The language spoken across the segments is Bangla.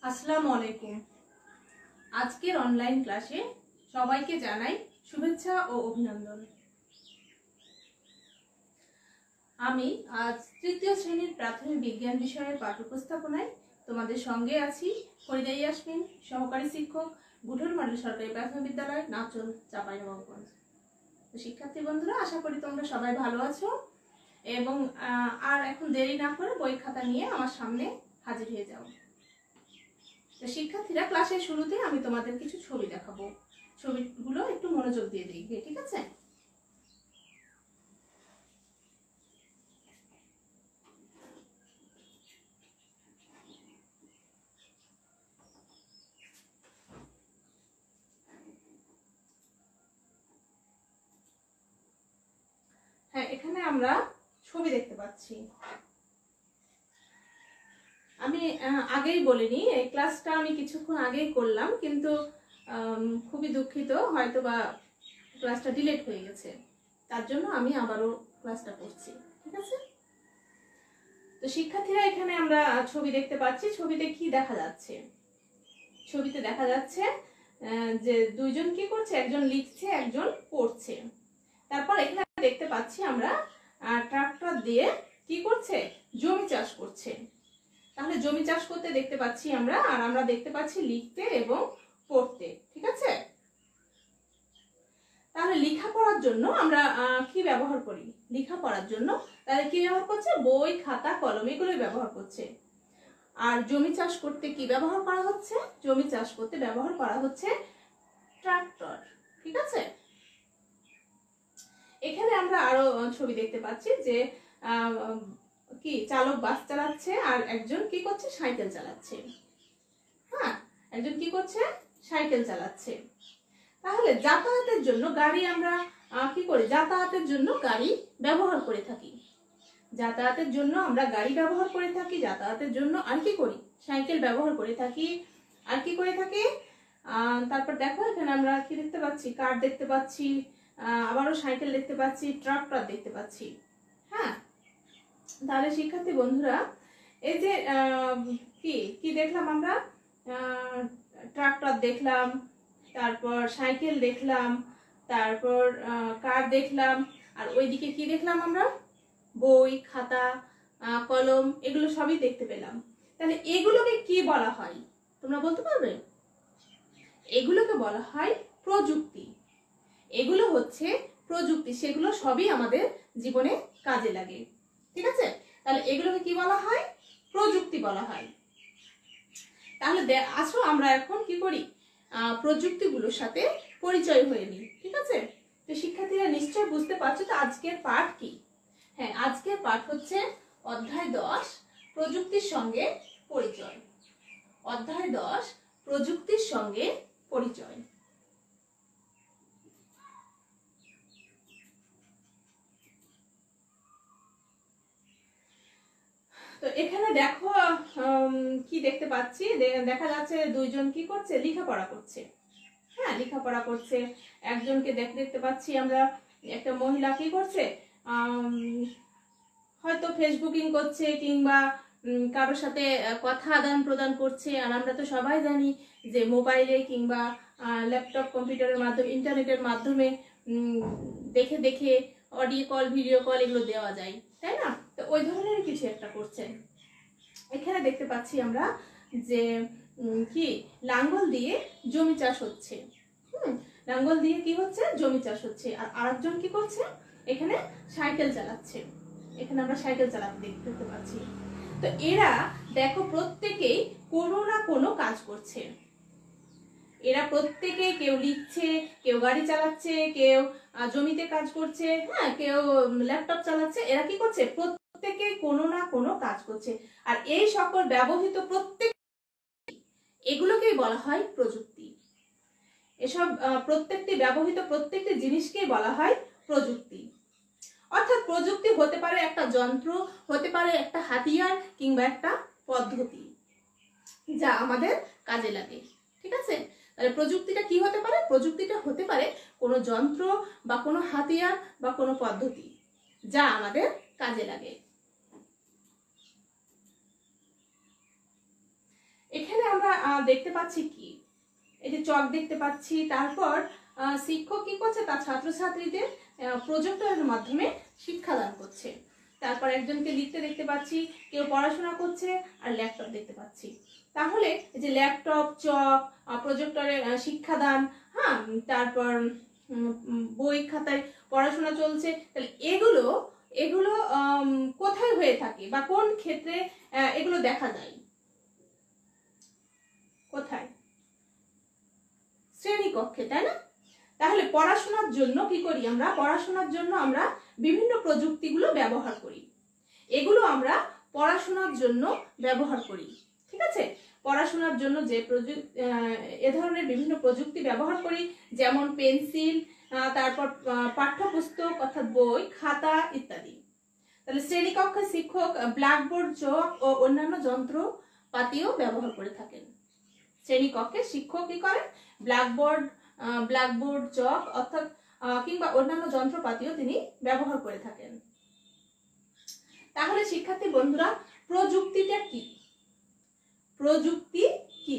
আসসালামু আলাইকুম। আজকের অনলাইন ক্লাসে সবাইকে জানাই শুভেচ্ছা ও অভিনন্দন। আমি আজ তৃতীয় শ্রেণীর প্রাথমিক বিজ্ঞান বিষয়ের পাঠ উপস্থাপনায় তোমাদের সঙ্গে আছি ফরিদা ইয়াসমিন, সহকারী শিক্ষক, গুঠর মডেল সরকারি প্রাথমিক বিদ্যালয়, নাচল, চাঁপাইনবাবগঞ্জ। তো শিক্ষার্থী বন্ধুরা, আশা করি তোমরা সবাই ভালো আছো এবং আর এখন দেরি না করে বই খাতা নিয়ে আমার সামনে হাজির হয়ে যাও। শিক্ষার্থীরা, ক্লাসের শুরুতে আমি তোমাদের কিছু ছবি দেখাবো, ছবিগুলো একটু মনোযোগ দিয়ে দেখবে, ঠিক আছে? হ্যাঁ, এখানে আমরা ছবি দেখতে পাচ্ছি। আমি আগেই বলিনি, এই ক্লাসটা আমি কিছুক্ষণ আগেই করলাম, কিন্তু খুবই দুঃখিত, হয়তো বা ক্লাসটা ডিলেট হয়ে গেছে, তার জন্য আমি আবারও ক্লাসটা করছি, ঠিক আছে? তো শিক্ষার্থীরা, এখানে আমরা ছবি দেখতে পাচ্ছি। ছবিতে কি দেখা যাচ্ছে? ছবিতে দেখা যাচ্ছে যে দুইজন কি করছে, একজন লিখছে, একজন পড়ছে। তারপর এখানে দেখতে পাচ্ছি আমরা ট্রাক্টর দিয়ে কি করছে, জমি চাষ করছে। তাহলে জমি চাষ করতে দেখতে পাচ্ছি আমরা, আর আমরা দেখতে পাচ্ছি লিখতে এবং পড়তে, ঠিক আছে? তাহলে লেখাপড়ার জন্য আমরা কি ব্যবহার করি? লেখাপড়ার জন্য তাহলে কি ব্যবহার করছে? বই, খাতা, কলম, এগুলো ব্যবহার করছে। আর জমি চাষ করতে কি ব্যবহার করা হচ্ছে? জমি চাষ করতে ব্যবহার করা হচ্ছে ট্রাক্টর, ঠিক আছে? এখানে আমরা আরো ছবি দেখতে পাচ্ছি যে কি চালক বাস চালাচ্ছে, আর একজন কি করছে, সাইকেল চালাচ্ছে। হ্যাঁ, একজন কি করছে, সাইকেল চালাচ্ছে। তাহলে যাতায়াতের জন্য গাড়ি আমরা কি করি? যাতায়াতের জন্য গাড়ি ব্যবহার করে থাকি। যাতায়াতের জন্য আমরা গাড়ি ব্যবহার করে থাকি। যাতায়াতের জন্য আর কি করি? সাইকেল ব্যবহার করে থাকি। আর কি করে থাকি? তারপর দেখো, এখানে আমরা কি দেখতে পাচ্ছি? কার দেখতে পাচ্ছি, আবারও সাইকেল দেখতে পাচ্ছি, ট্রাক্টর দেখতে পাচ্ছি। হ্যাঁ, তাহলে শিক্ষার্থী বন্ধুরা, এই যে কি কি দেখলাম আমরা? ট্রাক্টর দেখলাম, তারপর সাইকেল দেখলাম, তারপর কার দেখলাম, আর ওইদিকে কি দেখলাম আমরা? বই, খাতা, কলম, এগুলো সবই দেখতে পেলাম। তাহলে এগুলোকে কি বলা হয় তোমরা বলতে পারবে? এগুলোকে বলা হয় প্রযুক্তি। এগুলো হচ্ছে প্রযুক্তি, সেগুলো সবই আমাদের জীবনে কাজে লাগে, ঠিক আছে? তাহলে এগুলোকে কি বলা হয়? প্রযুক্তি বলা হয়। তাহলে আসো আমরা এখন কি করি, প্রযুক্তিগুলোর সাথে পরিচয় হয়ে নিই, ঠিক আছে? তো শিক্ষার্থীরা নিশ্চয় বুঝতে পারছো তো আজকের পাঠ কি। হ্যাঁ, আজকের পাঠ হচ্ছে অধ্যায় 10, প্রযুক্তির সঙ্গে পরিচয়। অধ্যায় 10, প্রযুক্তির সঙ্গে পরিচয়। তো এখানে দেখো কি দেখতে পাচ্ছি, দেখা যাচ্ছে দুইজন কি করছে, লেখাপড়া করছে। হ্যাঁ, লেখাপড়া করছে। একজনকে দেখতে পাচ্ছি আমরা, একটা মহিলা কি করছে, হয়তো ফেসবুকিং করছে কিংবা কারোর সাথে কথা আদান প্রদান করছে। আর আমরা তো সবাই জানি যে মোবাইলে কিংবা ল্যাপটপ, কম্পিউটারের মাধ্যমে, ইন্টারনেটের মাধ্যমে দেখে দেখে অডিও কল, ভিডিও কল এগুলো দেওয়া যায়, তাই না? তো ওই ধরনের কিছু একটা করছে। এখানে দেখতে পাচ্ছি আমরা যে কি লাঙ্গল দিয়ে জমি চাষ হচ্ছে। লাঙ্গল দিয়ে কি হচ্ছে, জমি চাষ হচ্ছে। আর আরেকজন কি করছে, এখানে সাইকেল চালাচ্ছে। এখানে আমরা সাইকেল চালাতে দেখতে পাচ্ছি। তো এরা দেখো প্রত্যেকেই কোনো না কোনো কাজ করছে। এরা প্রত্যেকে, কেউ লিখছে, কেউ গাড়ি চালাচ্ছে, কেউ জমিতে কাজ করছে, হ্যাঁ, কেউ ল্যাপটপ চালাচ্ছে। এরা কি করছে, প্রত্যেকে কোনো না কোনো কাজ করছে। আর এই সকল ব্যবহৃত প্রত্যেক, এগুলোকেই বলা হয় প্রযুক্তি। এসব প্রত্যেকটি ব্যবহৃত প্রত্যেকটি জিনিসকেই বলা হয় প্রযুক্তি। অর্থাৎ প্রযুক্তি হতে পারে একটা যন্ত্র, হতে পারে একটা হাতিয়ার, কিংবা একটা পদ্ধতি যা আমাদের কাজে লাগে, ঠিক আছে? তাহলে প্রযুক্তিটা কি হতে পারে? প্রযুক্তিটা হতে পারে কোনো যন্ত্র বা কোনো হাতিয়ার বা কোনো পদ্ধতি যা আমাদের কাজে লাগে। এখানে আমরা দেখতে পাচ্ছি কি, এই যে চক দেখতে পাচ্ছি। তারপর শিক্ষক কি করছে, তার ছাত্রছাত্রীদের প্রজেক্টরের মাধ্যমে শিক্ষাদান করছে। তারপর একজনকে লিখতে দেখতে পাচ্ছি, কেউ পড়াশোনা করছে, আর ল্যাপটপ দেখতে পাচ্ছি। তাহলে এই যে ল্যাপটপ, চক, প্রজেক্টরে শিক্ষাদান, হ্যাঁ, তারপর বই খাতায় পড়াশোনা চলছে, তাহলে এগুলো এগুলো কোথায় হয়ে থাকে বা কোন ক্ষেত্রে এগুলো দেখা যায়? কোথায়? শ্রেণীকক্ষে, তাই না? তাহলে পড়াশোনার জন্য কি করি আমরা? পড়াশোনার জন্য আমরা বিভিন্ন প্রযুক্তিগুলো ব্যবহার করি। এগুলো আমরা পড়াশোনার জন্য ব্যবহার করি, ঠিক আছে? পড়াশোনার জন্য যে এ ধরনের বিভিন্ন প্রযুক্তি ব্যবহার করি, যেমন পেন্সিল, তারপর পাঠ্যপুস্তক অর্থাৎ বই, খাতা ইত্যাদি। তাহলে শ্রেণীকক্ষে শিক্ষক ব্ল্যাকবোর্ড, চক ও অন্যান্য যন্ত্রপাতিও ব্যবহার করে থাকেন। শ্রেণীকক্ষে শিক্ষক কি করেন? ব্ল্যাকবোর্ড, চক অর্থাৎ কিংবা অন্যান্য যন্ত্রপাতিও তিনি ব্যবহার করে থাকেন। তাহলে শিক্ষার্থী বন্ধুরা, প্রযুক্তিটা কি? প্রযুক্তি কি?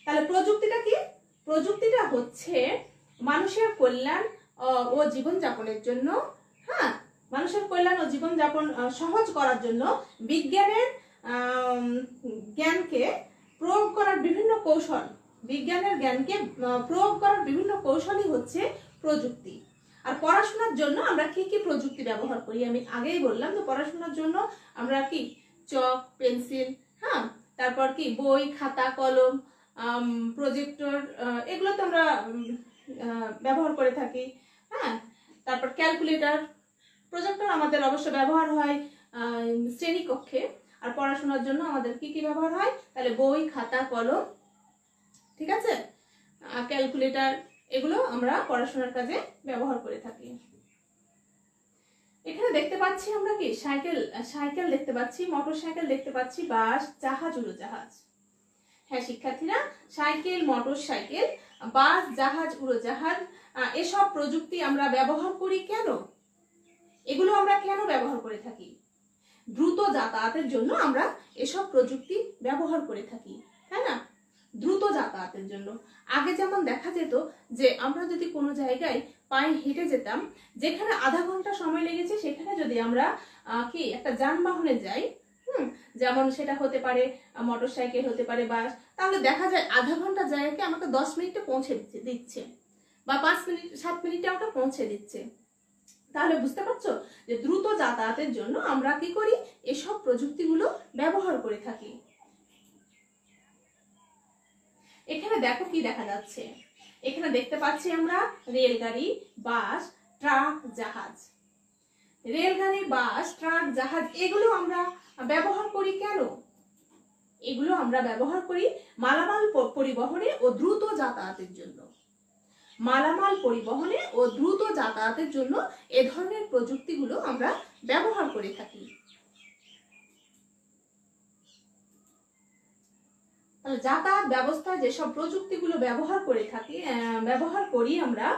তাহলে প্রযুক্তিটা কি? প্রযুক্তিটা হচ্ছে মানুষের কল্যাণ ও জীবনযাপনের জন্য, হ্যাঁ, মানুষের কল্যাণ ও জীবনযাপন সহজ করার জন্য বিজ্ঞানের জ্ঞানকে প্রয়োগ করার বিভিন্ন কৌশল, বিজ্ঞানের জ্ঞানকে প্রয়োগ করার বিভিন্ন কৌশলই হচ্ছে প্রযুক্তি। আর পড়াশোনার জন্য আমরা কি কি প্রযুক্তি ব্যবহার করি? আমি আগেই বললাম যে পড়াশোনার জন্য আমরা কি চক, পেন্সিল, হ্যাঁ, তারপর কি বই, খাতা, কলম, প্রজেক্টর, এগুলো তো আমরা ব্যবহার করে থাকি, হ্যাঁ। তারপর ক্যালকুলেটর, প্রজেক্টর আমাদের অবশ্য ব্যবহার হয় শ্রেণীকক্ষে। আর পড়াশোনার জন্য আমাদের কি কি ব্যবহার হয়? তাহলে বই, খাতা, কলম, ঠিক আছে, ক্যালকুলেটর, এগুলো আমরা পড়াশোনার কাজে ব্যবহার করে থাকি। এখানে দেখতে পাচ্ছি আমরা কি সাইকেল দেখতে পাচ্ছি, মোটরসাইকেল দেখতে পাচ্ছি, বাস, জাহাজ, উড়োজাহাজ। হ্যাঁ শিক্ষার্থীরা, সাইকেল, মোটরসাইকেল, বাস, জাহাজ, উড়োজাহাজ, এসব প্রযুক্তি আমরা ব্যবহার করি কেন? এগুলো আমরা কেন ব্যবহার করে থাকি? দ্রুত যাতায়াতের জন্য আমরা এসব প্রযুক্তি ব্যবহার করে থাকি, তাই না? দ্রুত যাতায়াতের জন্য। আগে যেমন দেখা যেত যে আমরা যদি কোনো জায়গায় পায়ে হেঁটে যেতাম, যেখানে আধা ঘন্টা সময় লেগেছে সেখানে যদি আমরা কি একটা যানবাহনে যাই, যেমন সেটা হতে পারে মোটরসাইকেল, হতে পারে বাস, তাহলে দেখা যায় আধা ঘন্টা জায়গাকে আমাকে 10 মিনিটে পৌঁছে দিচ্ছে, বা 5 মিনিট 7 মিনিটে ওটা পৌঁছে দিচ্ছে। তাহলে বুঝতে পারছো যে দ্রুত যাতায়াতের জন্য আমরা কি করি? এসব প্রযুক্তিগুলো ব্যবহার করে থাকি। এখানে দেখো কি দেখা যাচ্ছে, এখানে দেখতে পাচ্ছি আমরা রেলগাড়ি, বাস, ট্রাক, জাহাজ। রেলগাড়ি, বাস, ট্রাক, জাহাজ এগুলো আমরা ব্যবহার করি কেন? এগুলো আমরা ব্যবহার করি মালামাল পরিবহনে ও দ্রুত যাতায়াতের জন্য। মালামাল পরিবহনে ও দ্রুত যাতায়াতের জন্য এ ধরনের প্রযুক্তিগুলো আমরা ব্যবহার করে থাকি। যাতায়াত ব্যবস্থায় যেসব প্রযুক্তিগুলো ব্যবহার করি আমরা,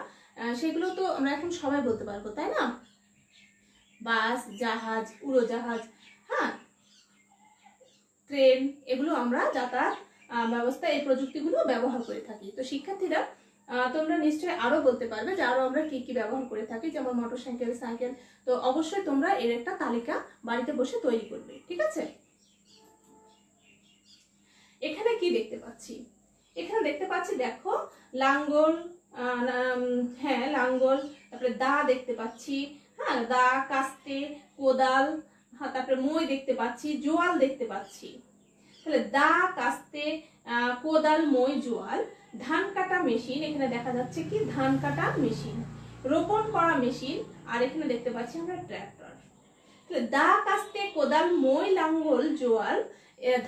সেগুলো তো আমরা এখন সবাই বলতে পারবো, তাই না? বাস, জাহাজ, উড়োজাহাজ, হ্যাঁ, ট্রেন, এগুলো আমরা যাতায়াত ব্যবস্থায় এই প্রযুক্তিগুলো ব্যবহার করে থাকি। তো শিক্ষার্থীরা, তোমরা নিশ্চয়ই আরো বলতে পারবে যে আরো আমরা কি কি ব্যবহার করে থাকি, যেমন মোটরসাইকেল, সাইকেল। তো অবশ্যই তোমরা এর একটা তালিকা বাড়িতে বসে তৈরি করবে, ঠিক আছে? এখানে কি দেখতে পাচ্ছি? এখানে দেখতে পাচ্ছি, দেখো, লাঙ্গল, হ্যাঁ লাঙ্গল, তারপরে দা দেখতে পাচ্ছি, হ্যাঁ, দা, কাস্তে, কোদাল, হ্যাঁ, তারপরে মই দেখতে পাচ্ছি, জোয়াল দেখতে পাচ্ছি। তাহলে দা, কাস্তে, কোদাল, মই, জোয়াল, ধান কাটা মেশিন, এখানে দেখা যাচ্ছে কি ধান কাটা মেশিন, রোপণ করা মেশিন, আর এখানে দেখতে পাচ্ছি আমরা ট্রাক্টর। তাহলে দা, কাস্তে, কোদাল, মই, লাঙ্গল, জোয়াল,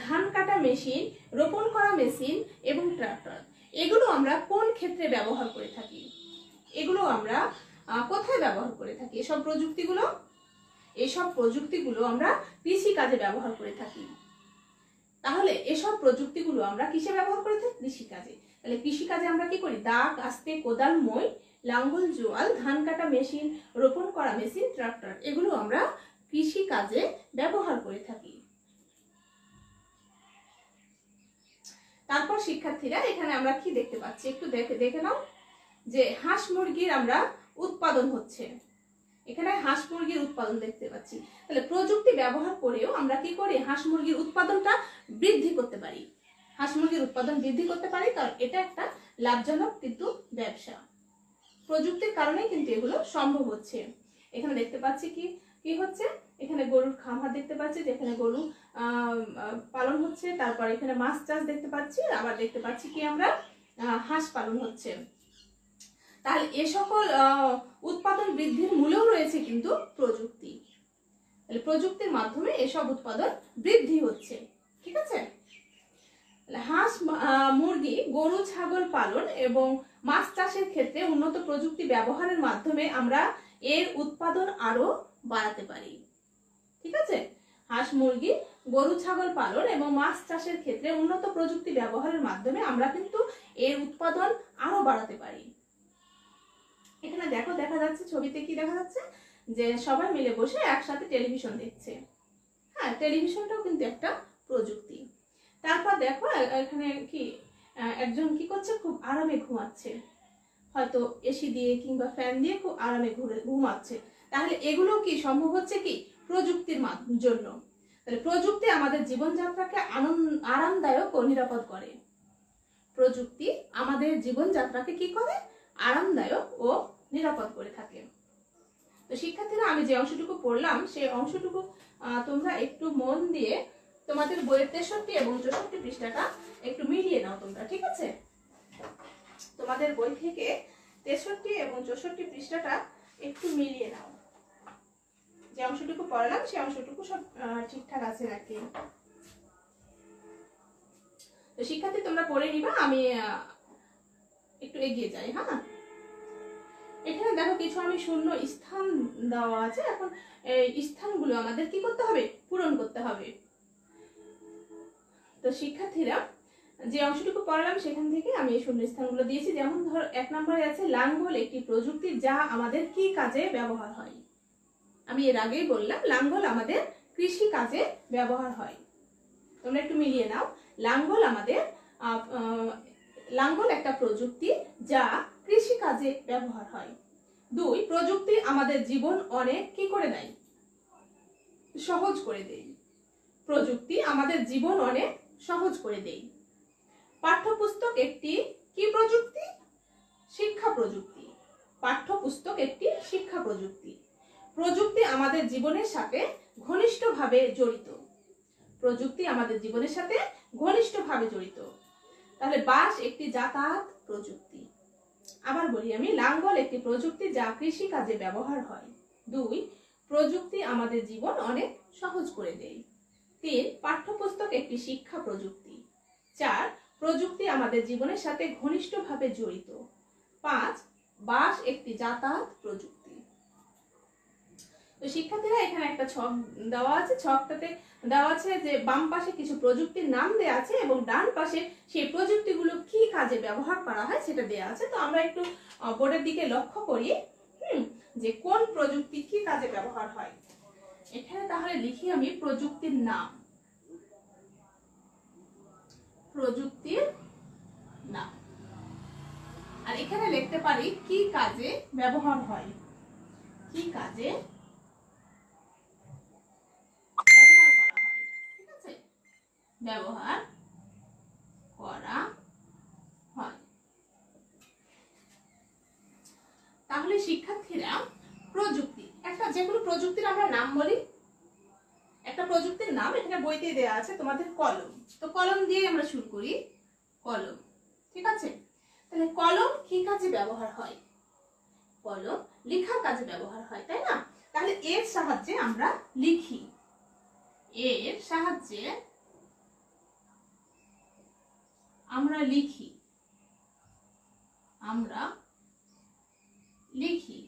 ধান কাটা মেশিন, রোপণ করা মেশিন এবং ট্রাক্টর, এগুলো আমরা কোন ক্ষেত্রে ব্যবহার করে থাকি? এগুলো আমরা কোথায় ব্যবহার করে থাকি? এসব প্রযুক্তিগুলো আমরা কৃষি কাজে ব্যবহার করে থাকি। তাহলে এসব প্রযুক্তিগুলো আমরা কিসে ব্যবহার করে থাকি? কৃষি কাজে। তাহলে কৃষি কাজে আমরা কি করি? দা, কাস্তে, কোদাল, মই, লাঙ্গল, জোয়াল, ধান কাটা মেশিন, রোপণ করা মেশিন, ট্রাক্টর, এগুলো আমরা কৃষি কাজে ব্যবহার করে থাকি। তারপর শিক্ষার্থীরা এখানে আমরা কি দেখতে পাচ্ছি একটু দেখে নাও, যে হাঁস মুরগির আমরা উৎপাদন হচ্ছে, এখানে হাঁস মুরগির উৎপাদন দেখতে পাচ্ছি। তাহলে প্রযুক্তি ব্যবহার করেও আমরা কি করি, হাঁস মুরগির উৎপাদনটা বৃদ্ধি করতে পারি, হাঁস মুরগির উৎপাদন বৃদ্ধি করতে পারি, কারণ এটা একটা লাভজনক কিন্তু ব্যবসা। প্রযুক্তির কারণে কিন্তু এগুলো সম্ভব হচ্ছে। এখানে দেখতে পাচ্ছি কি কি হচ্ছে, এখানে গরুর খামার দেখতে পাচ্ছি, যেখানে গরু পালন হচ্ছে, তারপর এখানে মাছ চাষ দেখতে পাচ্ছি, আবার দেখতে পাচ্ছি কি আমরা হাঁস পালন হচ্ছে। তাহলে এ সকল উৎপাদন বৃদ্ধির মূলেও রয়েছে কিন্তু প্রযুক্তি। তাহলে প্রযুক্তির মাধ্যমে এসব উৎপাদন বৃদ্ধি হচ্ছে। ঠিক আছে, হাঁস মুরগি গরু ছাগল পালন এবং মাছ চাষের ক্ষেত্রে উন্নত প্রযুক্তি ব্যবহারের মাধ্যমে আমরা এর উৎপাদন আরো বাড়াতে পারি। ঠিক আছে, হাঁস মুরগি গরু ছাগল পালন এবং মাছ চাষের ক্ষেত্রে উন্নত প্রযুক্তি ব্যবহারের মাধ্যমে আমরা কিন্তু এর উৎপাদন আরো বাড়াতে পারি। এখানে দেখো দেখা যাচ্ছে, ছবিতে কি দেখা যাচ্ছে, যে সবাই মিলে বসে একসাথে টেলিভিশন দেখছে। হ্যাঁ, টেলিভিশনটাও কিন্তু একটা প্রযুক্তি। তারপর দেখো এখানে কি একজন কি করছে, খুব আরামে ঘুমাচ্ছে, হয়তো এসি দিয়ে কিংবা ফ্যান দিয়ে খুব আরামে ঘুমাচ্ছে। তাহলে এগুলো কি সম্ভব হচ্ছে কি প্রযুক্তির জন্য। তাহলে প্রযুক্তি আমাদের জীবনযাত্রাকে আরামদায়ক ও নিরাপদ করে। প্রযুক্তি আমাদের জীবনযাত্রাকে কি করে, আরামদায়ক ও নিরাপদ করে থাকে। তো শিক্ষার্থীরা, আমি যে অংশটুকু পড়লাম সেই অংশটুকু তোমরা একটু মন দিয়ে তোমাদের বইয়ের 63 এবং 64 পৃষ্ঠাটা একটু মিলিয়ে নাও তোমরা। ঠিক আছে, তোমাদের বই থেকে 63 এবং 64 পৃষ্ঠাটা একটু মিলিয়ে নাও, যে অংশটুকু পড়লাম সেই অংশটুকু সব ঠিকঠাক আছে নাকি। তো শিক্ষার্থী তোমরা পড়ে নিবা, আমি একটু এগিয়ে যাই। হ্যাঁ, এখানে দেখো কিছু আমি শূন্য স্থান দেওয়া আছে, এখন এই স্থানগুলো আমাদের কি করতে হবে, পূরণ করতে হবে। তো শিক্ষার্থীরা, যে অংশটুকু পড়লাম সেখান থেকে আমি এই শূন্য স্থানগুলো দিয়েছি। যেমন ধর 1 নম্বরে আছে লাঙ্গল একটি প্রযুক্তি যা আমাদের কি কাজে ব্যবহার হয়। আমি এর আগেই বললাম লাঙ্গল আমাদের কৃষি কাজে ব্যবহার হয়। তোমরা একটু মিলিয়ে নাও, লাঙ্গল আমাদের লাঙ্গল একটা প্রযুক্তি যা কৃষি কাজে ব্যবহার হয়। 2, প্রযুক্তি আমাদের জীবন অনেক কি করে দেয়, সহজ করে দেয়। প্রযুক্তি আমাদের জীবন অনেক সহজ করে দেয়। পাঠ্যপুস্তক একটি কি প্রযুক্তি, শিক্ষা প্রযুক্তি। পাঠ্যপুস্তক একটি শিক্ষা প্রযুক্তি। প্রযুক্তি আমাদের জীবনের সাথে ঘনিষ্ঠভাবে জড়িত। প্রযুক্তি আমাদের জীবনের সাথে ঘনিষ্ঠভাবে জড়িত। তাহলে বাস একটি যাতায়াত প্রযুক্তি। আবার বলি আমি, লাঙ্গল একটি প্রযুক্তি যা কৃষি কাজে ব্যবহার হয়। 2, প্রযুক্তি আমাদের জীবন অনেক সহজ করে দেয়। 3, পাঠ্যপুস্তক একটি শিক্ষা প্রযুক্তি। 4, প্রযুক্তি আমাদের জীবনের সাথে ঘনিষ্ঠভাবে জড়িত। 5, বাস একটি যাতায়াত প্রযুক্তি। তো শিক্ষার্থীরা, এখানে একটা ছক দেওয়া আছে, ছকটাতে দেওয়া আছে যে বাম পাশে কিছু প্রযুক্তির নাম দেওয়া আছে এবং ডান পাশে সেই প্রযুক্তিগুলো কি কাজে ব্যবহার করা হয় সেটা দেওয়া আছে। তো আমরা একটু বোর্ডের দিকে লক্ষ্য করি যে কোন প্রযুক্তি কি কাজে ব্যবহার হয়। এখানে তাহলে লিখি আমি প্রযুক্তির নাম, প্রযুক্তির নাম, আর এখানে লিখতে পারি কি কাজে ব্যবহার হয়, কি কাজে ব্যবহার করা হয়। ঠিক আছে, ব্যবহার করা হয়। তাহলে শিক্ষার্থীরা, প্রযুক্তি একটা যে কোনো প্রযুক্তির আমরা নাম বলি, একটা প্রযুক্তির নাম এখানে বইতে দেওয়া আছে তোমাদের কলম। তো কলম দিয়ে আমরা শুরু করি, কলম। ঠিক আছে, তাহলে কলম কি কাজে ব্যবহার হয়, কলম লেখার কাজে ব্যবহার হয়, তাই না। তাহলে এর সাহায্যে আমরা লিখি, এর সাহায্যে আমরা লিখি, আমরা লিখি।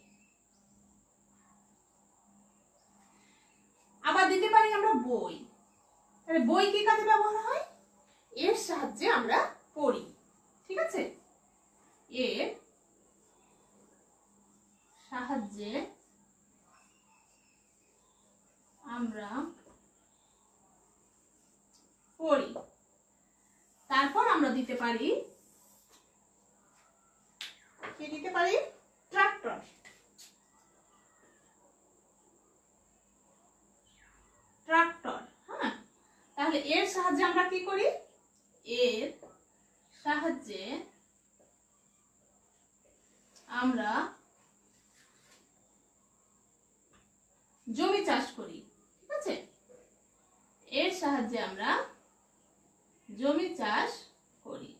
আবার দিতে পারি আমরা বই। তাহলে বই কি কাজে ব্যবহার হয়, এর সাহায্যে আমরা পড়ি। ঠিক আছে, এর সাহায্যে আমরা পড়ি। তারপর আমরা দিতে পারি, কি দিতে পারি? ট্রাক্টর। ট্রাক্টর, হ্যাঁ। তাহলে এর সাহায্যে আমরা কি করি? এর সাহায্যে আমরা জমি চাষ করি, ঠিক আছে? এর সাহায্যে আমরা জমি চাষ করি।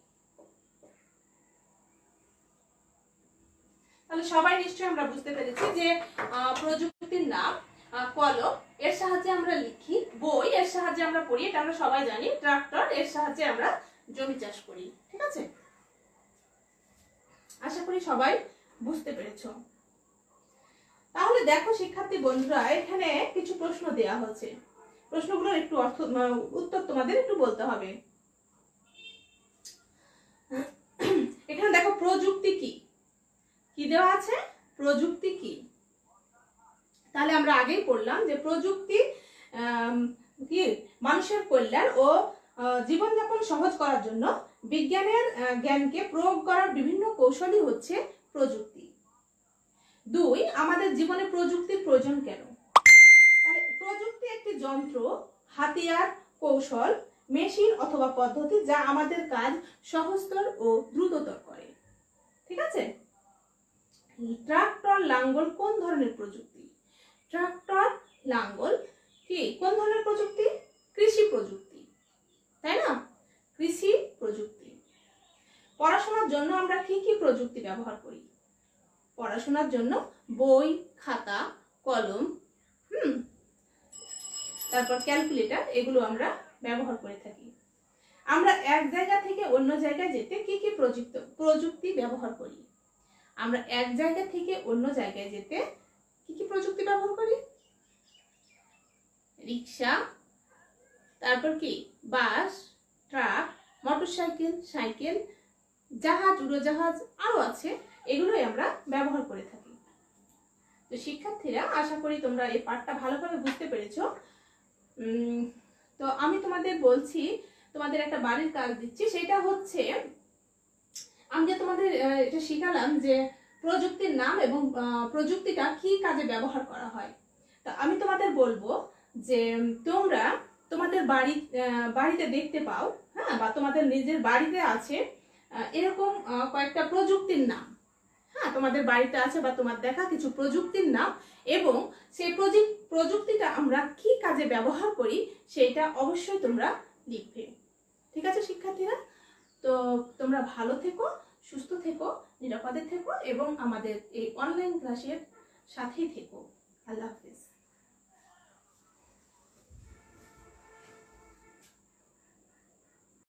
তাহলে সবাই নিশ্চয়ই আমরা বুঝতে পেরেছি যে প্রযুক্তির নাম কলম, এর সাহায্যে আমরা লিখি, বই এর সাহায্যে আমরা পড়ি, এটা আমরা সবাই জানি। ট্রাক্টর এর সাহায্যে আমরা জমি চাষ করি, ঠিক আছে? আশা করি সবাই বুঝতে পেরেছো। তাহলে দেখো শিক্ষার্থী বন্ধুরা, এখানে কিছু প্রশ্ন দেয়া হচ্ছে, প্রশ্নগুলোর একটু উত্তর তোমাদের একটু বলতে হবে। এখানে দেখো প্রযুক্তি কি কি দেওয়া আছে? প্রযুক্তি কি? তাহলে আমরা আগেই পড়লাম যে প্রযুক্তি কি মানুষের কল্যাণ ও জীবনযাপন সহজ করার জন্য বিজ্ঞানের জ্ঞানকে প্রয়োগ করার বিভিন্ন কৌশলই হচ্ছে প্রযুক্তি। 2, আমাদের জীবনে প্রযুক্তির প্রয়োজন কেন? তাহলে প্রযুক্তি একটি যন্ত্র, হাতিয়ার, কৌশল, মেশিন অথবা পদ্ধতি যা আমাদের কাজ সহজতর ও দ্রুততর করে, ঠিক আছে? ট্রাক্টর, লাঙ্গল কোন ধরনের প্রযুক্তি? ট্রাক্টর, লাঙ্গল কি কোন ধরনের প্রযুক্তি? কৃষি প্রযুক্তি, তাই না? কৃষি প্রযুক্তি। পড়াশোনার জন্য আমরা কি কি প্রযুক্তি ব্যবহার করি? পড়াশোনার জন্য বই, খাতা, কলম, তারপর ক্যালকুলেটর, এগুলো আমরা ব্যবহার করে থাকি। আমরা এক জায়গা থেকে অন্য জায়গায় যেতে কি কি প্রযুক্তি ব্যবহার করি? আমরা এক জায়গা থেকে অন্য জায়গায় যেতে কি কি প্রযুক্তি ব্যবহার করি? রিক্সা, তারপর কি বাস, ট্রাক, মোটরসাইকেল, সাইকেল, জাহাজ, উড়োজাহাজ, আরো আছে, এগুলোই আমরা ব্যবহার করে থাকি। তো শিক্ষার্থীরা, আশা করি তোমরা এই পাঠটা ভালোভাবে বুঝতে পেরেছো। তো আমি তোমাদের বলছি, তোমাদের একটা বাড়ির কাজ দিচ্ছি, সেটা হচ্ছে আমি যে তোমাদের এটা শিখালাম যে প্রযুক্তির নাম এবং প্রযুক্তিটা কি কাজে ব্যবহার করা হয়। তো আমি তোমাদের বলবো যে তোমরা তোমাদের বাড়িতে দেখতে পাও, হ্যাঁ, বা তোমাদের নিজের বাড়িতে আছে এরকম কয়েকটা প্রযুক্তির নাম, হ্যাঁ, তোমাদের বাড়িতে আছে বা তোমার দেখা কিছু প্রযুক্তির নাম, এবং সেই প্রযুক্তিটা আমরা কি কাজে ব্যবহার করি সেটা অবশ্যই তোমরা লিখবে, ঠিক আছে শিক্ষার্থীরা? তো তোমরা ভালো থেকো, সুস্থ থেকো, নিরাপদে থেকো এবং আমাদের এই অনলাইন ক্লাসের সাথেই থেকো। আল্লাহ হাফেজ।